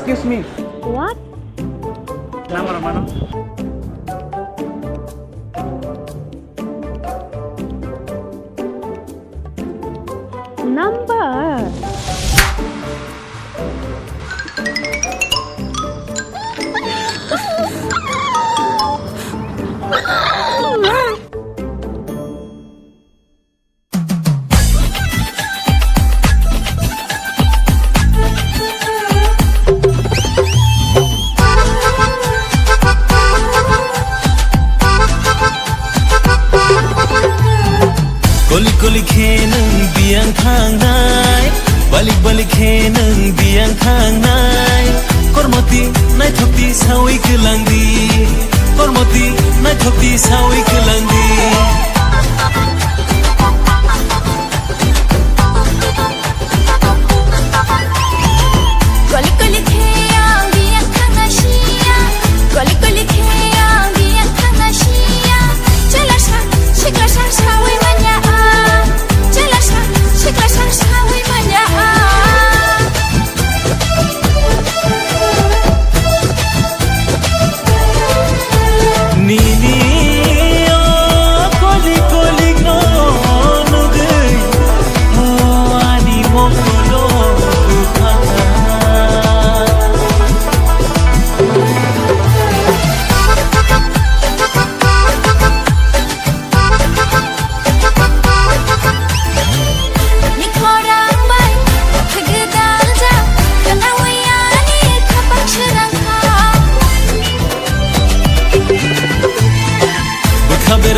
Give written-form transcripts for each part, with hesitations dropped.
Excuse me. What? Number mana? Number. Golik golik nang biang thang nai, balik balik nang biang thang nai. Kormoti nai thokti sawi kelangdi, kormoti nai thokti sawi kelangdi. Golik golik yang biang thang Asia, golik golik yang biang thang Asia. Jelasha, shiklasha sawi manya.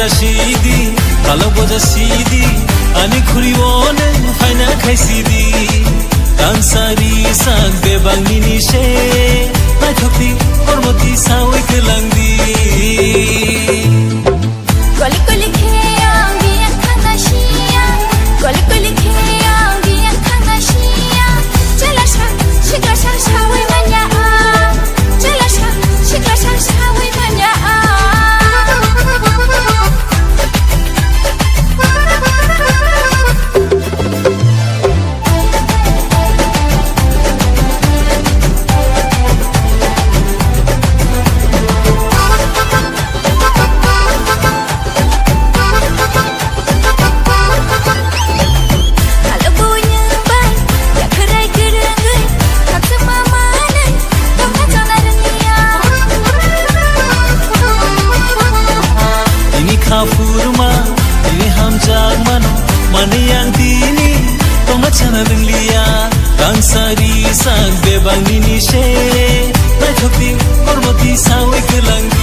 Sidi, kalau boja sidi, ani khuri one, faina khai sidi. Kansari sang bebang nini she, nai thokti kormoti sawi kelangdi. Golik golik yang biang thang Asia, golik golik yang biang thang Asia. Jelasha, shiklasha sawi manya. Jelasha, shiklasha sawi manya. Furma, ini hamjak mano, mana yang dini, tong acana denglia, kansari sang bebang nini she, nai thokti kormoti sawi kelangdi.